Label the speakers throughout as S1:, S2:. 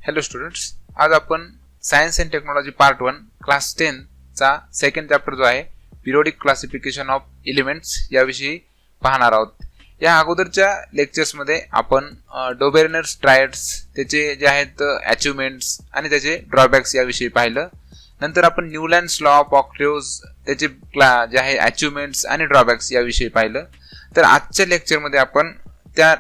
S1: Hello students, आज आपण science and technology part 1 class 10 चा सेकंड चॅप्टर जो आहे पिरियोडिक क्लासिफिकेशन ऑफ एलिमेंट्स याविषयी पाहणार आहोत. या अगोदरच्या लेक्चर्स मध्ये आपण डोबेरेनर्स ट्रायड्स त्याचे जे आहेत अचीवमेंट्स आणि त्याचे ड्रॉबॅक्स याविषयी पाहिलं. नंतर आपण न्यूलँड्स लॉ ऑफ ऑक्टेव्हज त्याचे जे आहे अचीवमेंट्स आणि ड्रॉबॅक्स याविषयी पाहिलं. तर आजच्या लेक्चर मध्ये आपण त्या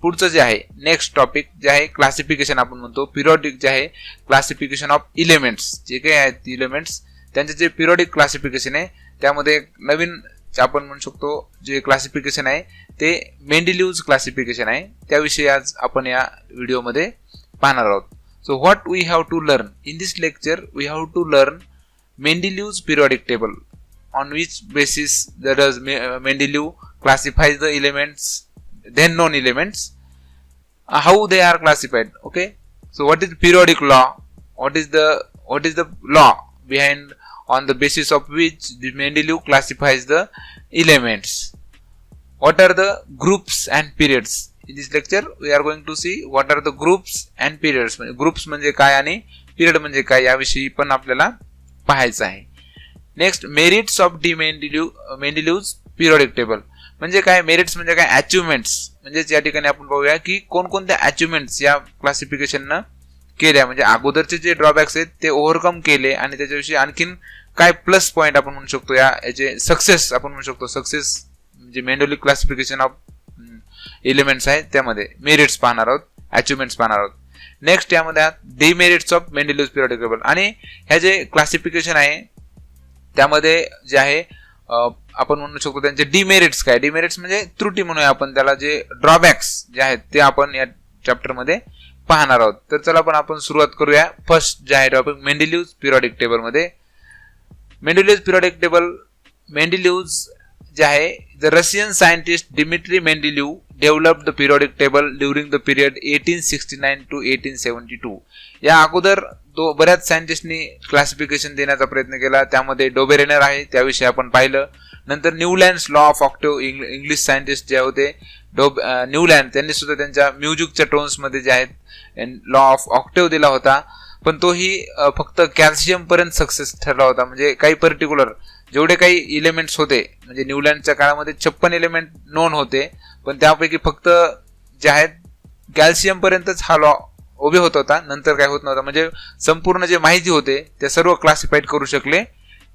S1: पुढचं जे आहे नेक्स्ट टॉपिक जे आहे क्लासिफिकेशन आपण म्हणतो पिरियोडिक जे आहे क्लासिफिकेशन ऑफ एलिमेंट्स जे काही आहेत एलिमेंट्स त्यांचे जे पिरियोडिक क्लासिफिकेशन आहे त्यामध्ये नवीन आपण म्हणू शकतो जे क्लासिफिकेशन आहे ते मेंडेलिव्हज क्लासिफिकेशन आहे. त्याविषयी आज आपण या व्हिडिओमध्ये पाहणार आहोत. So what we have to learn in this lecture, we have to learn Mendeleev's periodic table on which basis does Mendeleev classifies the elements then known elements, how they are classified. Okay, so what is periodic law, what is the law behind on the basis of which the Mendeleev classifies the elements, what are the groups and periods. In this lecture we are going to see what are the groups and periods. Groups म्हणजे काय आणि period म्हणजे काय याविषयी पण आपल्याला पाहायचं आहे. Next merits of the Mendeleev's periodic table म्हणजे काय, मेरिट्स म्हणजे काय, अचिव्हमेंट्स म्हणजे या ठिकाणी आपण पाहूया की कोणकोणत्या अचिव्हमेंट्स या क्लासिफिकेशननं केल्या, म्हणजे अगोदरचे जे ड्रॉबॅक्स आहेत ते ओव्हरकम केले आणि त्याच्याविषयी आणखीन काय प्लस पॉईंट आपण म्हणू शकतो, याचे सक्सेस आपण म्हणू शकतो. सक्सेस म्हणजे मेंडेलिव्ह क्लासिफिकेशन ऑफ एलिमेंट्स आहे त्यामध्ये मेरिट्स पाहणार आहोत, अचिव्हमेंट्स पाहणार आहोत. नेक्स्ट यामध्ये डिमेरिट्स ऑफ मेंडेलिव्ह पिरियोडिक टेबल आणि ह्या जे क्लासिफिकेशन आहे त्यामध्ये जे आहे आपण म्हणू शकतो त्यांचे डिमेरिट्स काय, डिमेरिट्स म्हणजे त्रुटी म्हणूया आपण त्याला, जे ड्रॉबॅक्स जे आहेत ते आपण या चॅप्टर मध्ये पाहणार आहोत. तर चला आपण सुरुवात करूया. फर्स्ट जे आहे टॉपिक मेंडेलिव्ह पिरियोडिक टेबल मध्ये. मेंडेलिव्ह पिरियोडिक टेबल, मेंडेलिव्ह जे आहे the Russian scientist Dmitri Mendeleev developed the periodic table during the period 1869 to 1872. या अगोदर बऱ्याच सायंटिस्टनी क्लासिफिकेशन देण्याचा प्रयत्न केला. त्यामध्ये डोबेरेनर आहे त्याविषयी आपण पाहिलं. नंतर Newlands law of octave English scientist जे होते न्यूलँड त्यांनी सुद्धा त्यांच्या म्युझिकच्या टोन्स मध्ये जे आहेत लॉ ऑफ ऑक्टेव्ह दिला होता, पण तोही फक्त कॅल्शियम पर्यंत सक्सेस ठरला होता. म्हणजे काही पर्टिक्युलर जेवढे काही इलेमेंट्स होते, म्हणजे न्यूलँडच्या काळामध्ये 56 एलिमेंट नोन होते, पण त्यापैकी फक्त जे आहेत कॅल्शियम पर्यंतच हा लॉ उभे होत होता, नंतर काय होत नव्हता. म्हणजे संपूर्ण जे माहिती होते ते सर्व क्लासिफाईड करू शकले,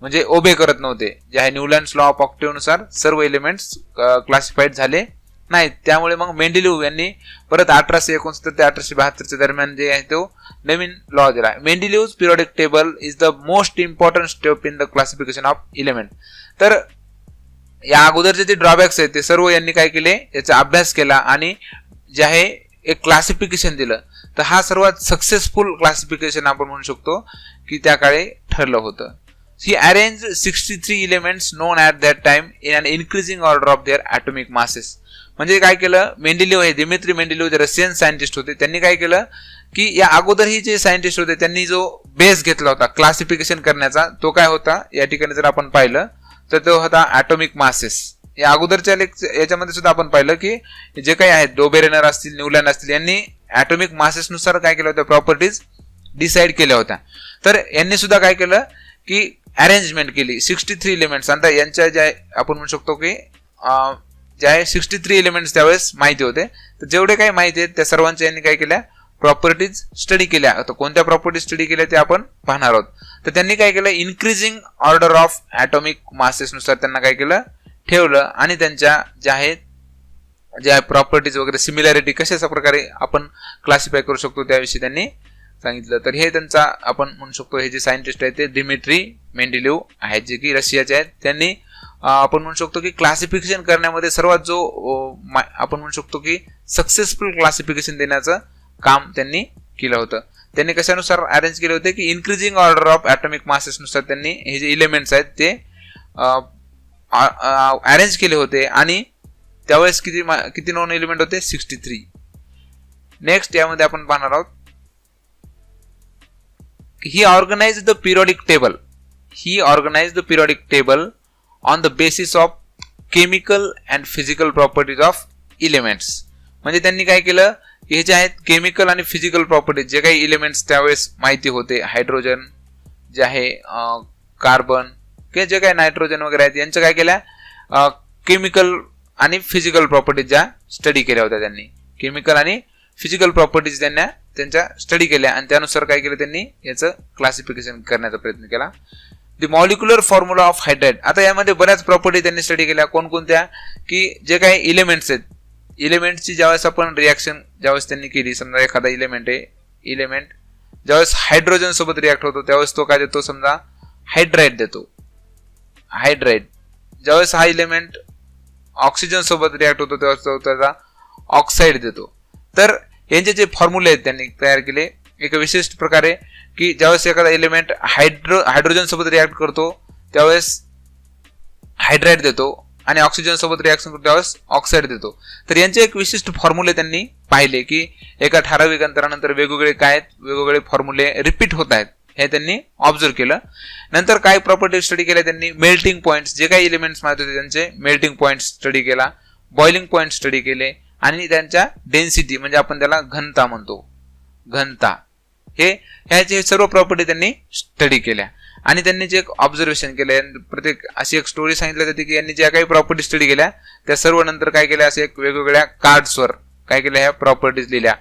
S1: म्हणजे ओबे करत नव्हते. जे आहे न्यूलँड्स लॉ ऑफ ऑक्टेव्ह नुसार सर्व एलिमेंट्स क्लासिफाईड झाले नाहीत. त्यामुळे मग मेंडेलिव्ह यांनी परत 1869 ते 1872 दरम्यान जे आहे तो नवीन लॉ दिला. Mendeleev's periodic table is the most important step in the classification of element. तर या अगोदरचे जे ड्रॉबॅक्स आहेत ते सर्व यांनी काय केले, याचा अभ्यास केला आणि जे आहे एक क्लासिफिकेशन दिलं. तर हा सर्वात सक्सेसफुल क्लासिफिकेशन आपण म्हणू शकतो की त्या काळी ठरलं होतं. He arranged 63 elements known at that time in an increasing order of their atomic masses. म्हणजे काय केलं, मेंडेलिव्ह हे दिमित्री मेंडेलिव्ह जे रशियन सायंटिस्ट होते त्यांनी काय केलं की या अगोदरही जे सायंटिस्ट होते त्यांनी जो बेस घेतला होता क्लासिफिकेशन करण्याचा तो काय होता, या ठिकाणी जर आपण पाहिलं तर तो होता ॲटॉमिक मासेस. या अगोदरच्या याच्यामध्ये सुद्धा आपण पाहिलं की जे काही आहेत डोबेरेनर असतील, न्यूलँड असतील, यांनी ॲटॉमिक मासेस नुसार काय केलं होतं, प्रॉपर्टीज डिसाईड केल्या होत्या. तर यांनी सुद्धा काय केलं की अरेंजमेंट केली 63 एलिमेंट्स. आता यांच्या ज्या आपण म्हणू शकतो की जे आहे 63 एलिमेंट्स त्यावेळेस माहिती होते. तर जेवढे काही माहिती आहेत त्या सर्वांच्या यांनी काय केल्या, प्रॉपर्टीज स्टडी केल्या. तर कोणत्या प्रॉपर्टीज स्टडी केल्या ते आपण पाहणार आहोत. तर त्यांनी काय केलं, increasing order of atomic masses नुसार त्यांना काय केलं, ठेवलं आणि त्यांच्या ज्या आहेत ज्या प्रॉपर्टीज वगैरे सिमिलॅरिटी कशाच्या प्रकारे आपण क्लासिफाय करू शकतो त्याविषयी त्यांनी सांगितलं. तर हे त्यांचा आपण म्हणू शकतो हे जे सायंटिस्ट आहेत ते डिमिट्री मेंडेलिव्ह आहेत जे की रशियाचे आहेत. त्यांनी आपण म्हणू शकतो की क्लासिफिकेशन करण्यामध्ये सर्वात जो आपण म्हणू शकतो की सक्सेसफुल क्लासिफिकेशन देण्याचं काम त्यांनी केलं होतं. त्यांनी कशानुसार अरेंज केले होते की increasing order of atomic masses नुसार त्यांनी हे जे एलिमेंट्स आहेत ते अरेंज केले होते आणि त्यावेळेस किती नॉन एलिमेंट होते, 63. नेक्स्ट यामध्ये आपण पाहणार आहोत he organized the periodic table on the basis of chemical and physical properties of elements. म्हणजे त्यांनी काय केलं हे जे आहेत केमिकल आणि फिजिकल प्रॉपर्टीज जे काही इलिमेंट्स त्यावेळेस माहिती होते, हायड्रोजन जे आहे, कार्बन किंवा जे काही नायट्रोजन वगैरे आहेत, यांच्या काय केल्या केमिकल आणि फिजिकल प्रॉपर्टीज ज्या स्टडी केल्या होत्या त्यांनी, केमिकल आणि फिजिकल प्रॉपर्टीज त्यांच्या स्टडी केल्या आणि त्यानुसार काय केलं त्यांनी याचं क्लासिफिकेशन करण्याचा प्रयत्न केला. The molecular formula of hydride. आता यामध्ये बऱ्याच प्रॉपर्टी त्यांनी स्टडी केल्या. कोणकोणत्या? की जे काही इलिमेंट्स आहेत, इलिमेंटची ज्यावेळेस आपण रिॲक्शन ज्यावेळेस त्यांनी केली, समजा एखादा इलिमेंट आहे, इलिमेंट ज्यावेळेस हायड्रोजन सोबत रिॲक्ट होतो त्यावेळेस तो काय देतो, समजा हायड्राइड देतो. हायड्राइड ज्यावेळेस हा इलिमेंट ऑक्सिजन सोबत रिॲक्ट होतो त्यावेळेस तो त्याचा ऑक्साईड देतो. तर यांचे जे फॉर्म्युले आहेत त्यांनी तयार केले एक विशिष्ट प्रकारे, की ज्यावेळेस एखादा एलिमेंट हायड्रोजन सोबत रिॲक्ट करतो त्यावेळेस हायड्राइड देतो आणि ऑक्सिजन सोबत रिॲक्शन करतो त्यावेळेस ऑक्साईड देतो. तर यांचे एक विशिष्ट फॉर्म्युले त्यांनी पाहिले की एका ठराविक अंतरानंतर वेगवेगळे काय आहेत, वेगवेगळे फॉर्म्युले रिपीट होत आहेत हे त्यांनी ऑब्झर्व केलं. नंतर काय प्रॉपर्टी स्टडी केल्या त्यांनी, मेल्टिंग पॉइंट्स जे काही एलिमेंट्स माहित होते त्यांचे मेल्टिंग पॉइंट स्टडी केला, बॉइलिंग पॉइंट स्टडी केले आणि त्यांच्या डेन्सिटी म्हणजे आपण त्याला घनता म्हणतो, घनता, ह्याचे सर्व प्रॉपर्टी त्यांनी स्टडी केल्या. आणि त्यांनी जे एक ऑब्झर्वेशन केलं, प्रत्येक अशी एक स्टोरी सांगितली जाते की यांनी ज्या काही प्रॉपर्टी स्टडी केल्या त्या सर्व नंतर काय केल्या, असे एक वेगवेगळ्या कार्ड्सवर काय केल्या, ह्या प्रॉपर्टीज लिहिल्या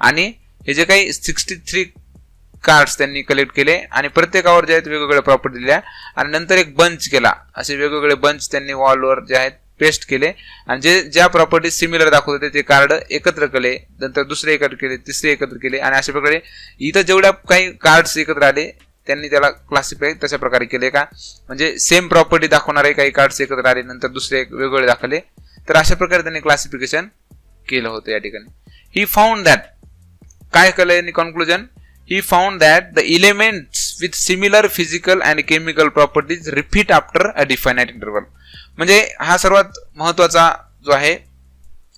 S1: आणि हे जे काही 63 कार्ड्स त्यांनी कलेक्ट केले आणि प्रत्येकावर जे आहेत वेगवेगळ्या प्रॉपर्टी दिल्या आणि नंतर एक बंच केला. असे वेगवेगळे बंच त्यांनी वॉलवर जे आहेत पेस्ट केले आणि जे ज्या प्रॉपर्टी सिमिलर दाखवत होते ते कार्ड एकत्र केले, नंतर दुसरे एकत्र केले, तिसरे एकत्र केले आणि अशा प्रकारे इथं जेवढ्या काही कार्ड्स एकत्र आले त्यांनी त्याला क्लासिफाय तशा प्रकारे केले का, म्हणजे सेम प्रॉपर्टी दाखवणारे काही कार्ड्स एकत्र आले नंतर दुसरे वेगवेगळे दाखवले. तर अशा प्रकारे त्यांनी क्लासिफिकेशन केलं होतं या ठिकाणी. ही फाउंड दॅट, काय केलं यांनी conclusion, he found that the elements with similar physical and chemical properties repeat after a definite interval. म्हणजे हा सर्वात महत्वाचा जो आहे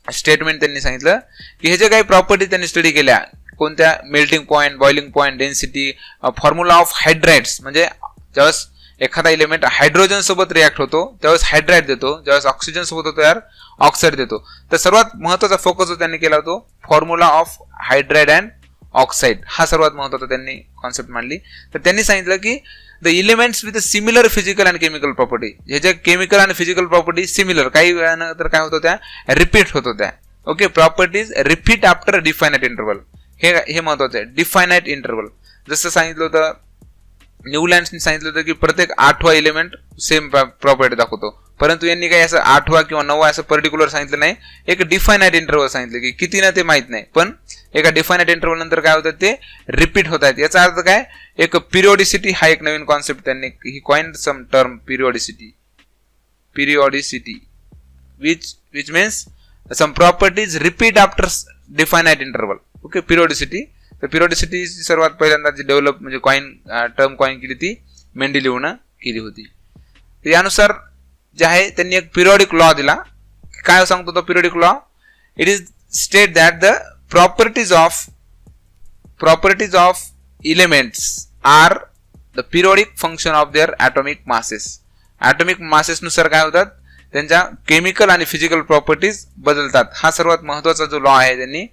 S1: स्टेटमेंट त्यांनी सांगितलं की हे जे काही प्रॉपर्टी त्यांनी स्टडी केल्या, कोणत्या, melting point, boiling point, density, formula of hydrides, म्हणजे ज्यावेळेस एखादा एलिमेंट हायड्रोजन सोबत रिॲक्ट होतो त्यावेळेस हायड्राइड देतो, ज्यावेळेस ऑक्सिजन सोबत होतो त्यावर ऑक्साईड देतो. तर सर्वात महत्वाचा फोकस जो त्यांनी केला होतो formula of hydride and oxide, हा सर्वात महत्वाचा त्यांनी कॉन्सेप्ट मांडली. तर त्यांनी सांगितलं की the elements with similar physical and chemical property, हे जे केमिकल आणि फिजिकल प्रॉपर्टी सिमिलर, काही वेळानं तर काय होत होत्या, रिपीट होत होत्या. Okay, properties repeat after definite interval, हे महत्वाचं आहे. डिफायनाइट इंटरवल, जसं सांगितलं होतं न्यूलँड्सनी सांगितलं होतं की प्रत्येक 8वा एलिमेंट सेम प्रॉपर्टी दाखवतो, परंतु यांनी काही असं 8वा किंवा 9वा असं पर्टिक्युलर सांगितलं नाही, एक डिफायनाइट इंटरवल सांगितलं की किती ना ते माहित नाही, पण एका डिफायनाइट इंटरवल नंतर काय होतं ते रिपीट होत आहेत. याचा अर्थ काय, एक पिरियोडिसिटी हा एक नवीन कॉन्सेप्ट त्यांनी ही coined some term periodicity which means some properties repeat after definite interval. Okay, periodicity. तर पिरियोडिसिटी सर्वात पहिल्यांदा जी डेव्हलप म्हणजे टर्म कॉइन केली ती मेंडेलिव्हनं केली होती. तर यानुसार जे आहे त्यांनी एक पिरियोडिक लॉ दिला. काय सांगतो तो periodic law, it is state that the properties of elements are the periodic function of their atomic masses. atomic masses नुसार काय होतात, त्यांच्या केमिकल आणि फिजिकल प्रॉपर्टीज बदलतात. हा सर्वात महत्वाचा जो लॉ आहे त्यांनी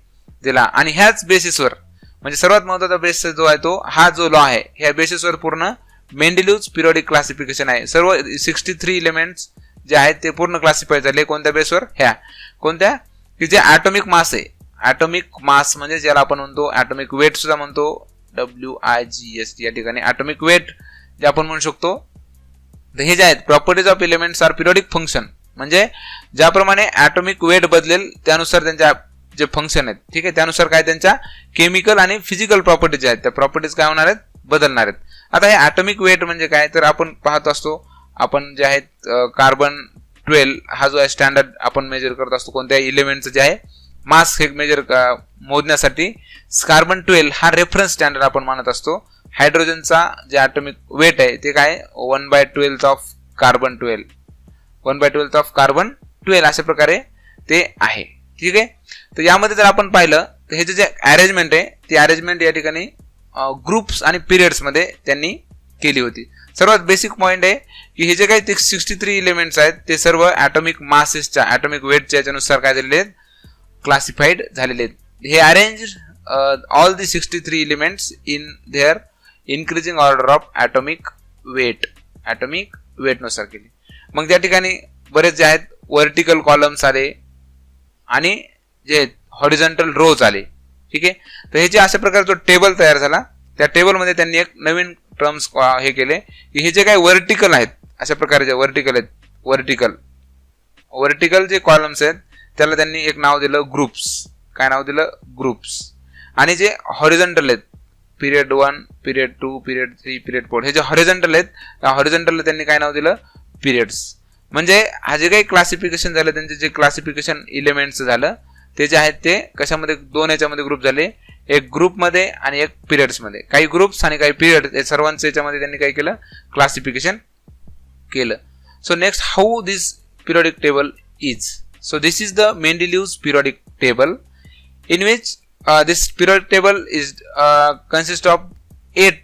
S1: दिला आणि ह्याच बेसिसवर, म्हणजे सर्वात महत्वाचा बेसिस जो आहे तो हा जो लॉ आहे, ह्या बेसिसवर पूर्ण मेंडेलिव्हज पिरियोडिक क्लासिफिकेशन आहे. सर्व 63 एलिमेंट्स जे आहेत ते पूर्ण क्लासिफाय झाले. कोणत्या बेसवर, ह्या कोणत्या, की जे ॲटॉमिक मास आहे, ॲटॉमिक मास म्हणजे ज्याला आपण म्हणतो ॲटॉमिक वेट सुद्धा म्हणतो, WIGST या ठिकाणी ॲटॉमिक वेट जे आपण म्हणू शकतो. हे जे आहेत properties of elements are periodic function, म्हणजे ज्याप्रमाणे ॲटॉमिक वेट बदलेल त्यानुसार त्यांच्या जे फंक्शन आहेत, ठीक आहे, त्यानुसार काय त्यांच्या केमिकल आणि फिजिकल प्रॉपर्टीज आहेत त्या प्रॉपर्टीज काय होणार आहेत, बदलणार आहेत. आता हे ॲटॉमिक वेट म्हणजे काय, तर आपण पाहत असतो, आपण जे आहेत कार्बन 12 हा जो आहे स्टँडर्ड आपण मेजर करत असतो कोणत्याही एलिमेंटचं जे आहे मास हे मेजर मोजण्यासाठी कार्बन 12 हा रेफरन्स स्टँडर्ड आपण मानत असतो. हायड्रोजनचा जे ॲटॉमिक वेट आहे ते काय 1/12 ऑफ कार्बन 12, 1/12 ऑफ कार्बन 12 अशा प्रकारे ते आहे. ठीक आहे, तर यामध्ये जर आपण पाहिलं तर हे जे अरेंजमेंट आहे ती अरेंजमेंट या ठिकाणी ग्रुप्स आणि पिरियड्स मध्ये त्यांनी केली होती. सर्वात बेसिक पॉइंट आहे की हे जे काही 63 एलिमेंट्स आहेत ते सर्व ॲटॉमिक मासेसच्या ॲटॉमिक वेटच्या याच्यानुसार काय झालेले आहेत, क्लासिफाईड झालेले आहेत. हे arrange all the 63 elements in their increasing order of atomic weight नुसार केली. मग त्या ठिकाणी बरेच जे आहेत व्हर्टिकल कॉलम्स आले आणि जे हॉरिझॉन्टल रोज आले. ठीक आहे. तर हे जे अशा प्रकारचा टेबल तयार झाला, त्या टेबलमध्ये त्यांनी एक नवीन टर्म्स हे केले की हे जे काही व्हर्टिकल आहेत, अशा प्रकारे जे व्हर्टिकल आहेत, व्हर्टिकल जे कॉलम्स आहेत त्याला त्यांनी एक नाव दिलं ग्रुप्स. काय नाव दिलं? ग्रुप्स. आणि जे हॉरिझॉन्टल आहेत, पिरियड 1, पिरियड 2, पिरियड 3, पिरियड 4, हे जे हॉरिझॉन्टल आहेत त्या हॉरिझॉन्टलला त्यांनी काय नाव दिलं? पिरियड्स. म्हणजे हा जे काही क्लासिफिकेशन झालं, त्यांचे जे क्लासिफिकेशन एलिमेंट्स झालं ते जे आहेत ते कशामध्ये, दोन याच्यामध्ये ग्रुप झाले, एक ग्रुपमध्ये आणि एक पिरियड्समध्ये. काही ग्रुप्स आणि काही पिरियड, हे सर्वांचं याच्यामध्ये त्यांनी काय केलं? क्लासिफिकेशन केलं. So next, how this periodic table is. So this is the Mendeleev's periodic table, in which this periodic table is consist of 8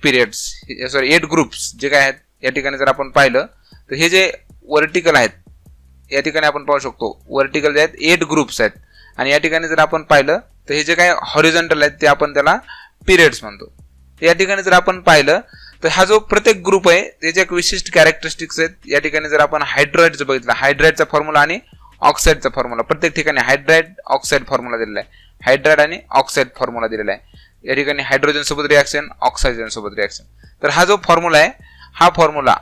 S1: groups. जे काय आहेत या ठिकाणी जर आपण पाहिलं तर हे जे वर्टिकल आहेत या ठिकाणी आपण पाहू शकतो, वर्टिकल जे आहेत 8 ग्रुप्स आहेत. आणि या ठिकाणी जर आपण पाहिलं तर हे जे काय हॉरिझॉन्टल आहेत ते आपण त्याला पिरियड्स म्हणतो. या ठिकाणी जर आपण पाहिलं तर हा जो प्रत्येक ग्रुप आहे त्याचे एक विशिष्ट कॅरेक्टरिस्टिक्स आहेत. या ठिकाणी जर आपण हायड्राइडचं बघितलं, हायड्राइडचा फॉर्म्युला आणि ऑक्साईडचा फॉर्म्युला, प्रत्येक ठिकाणी हायड्राइड ऑक्साईड फॉर्म्युला दिलेला आहे. हायड्राइड आणि ऑक्साईड फॉर्म्युला दिलेला आहे. या ठिकाणी हायड्रोजन सोबत रिॲक्शन, ऑक्सिजन सोबत रिॲक्शन. तर हा जो फॉर्म्युला आहे, हा फॉर्म्युला,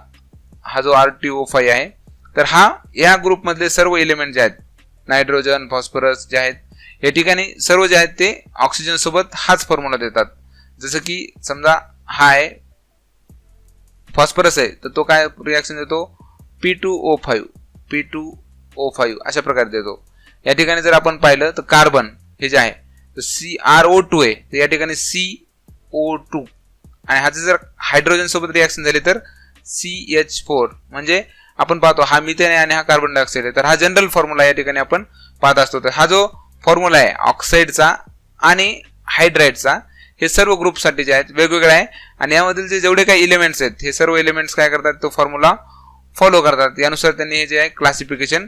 S1: हा जो R2O5 आहे, तर हा या ग्रुपमधले सर्व एलिमेंट जे आहेत, नायट्रोजन, फॉस्फरस जे आहेत, या ठिकाणी सर्व जे आहेत ते ऑक्सिजन सोबत हाच फॉर्म्युला देतात. जसं की समजा हा आहे फॉस्फरस आहे, तर तो काय रिॲक्शन देतो? P2O5 अशा प्रकारे देतो. या ठिकाणी जर आपण पाहिलं तर कार्बन हे जे आहे तर CrO2 आहे, तर या ठिकाणी CO2. आणि ह्याचे जर हायड्रोजन सोबत रिॲक्शन झाली तर CH4. म्हणजे आपण पाहतो हा मिथेन आहे आणि हा कार्बन डायऑक्साईड आहे. तर हा जनरल फॉर्म्युला या ठिकाणी आपण पाहत असतो. तर हा जो फॉर्म्युला आहे ऑक्साईडचा आणि हायड्राइडचा, हे सर्व ग्रुपसाठी जे आहेत वेगवेगळे आहे. आणि यामधील जे जेवढे काही एलिमेंट्स आहेत हे सर्व एलिमेंट्स काय करतात? तो फॉर्म्युला फॉलो करतात. यानुसार त्यांनी हे जे आहे क्लासिफिकेशन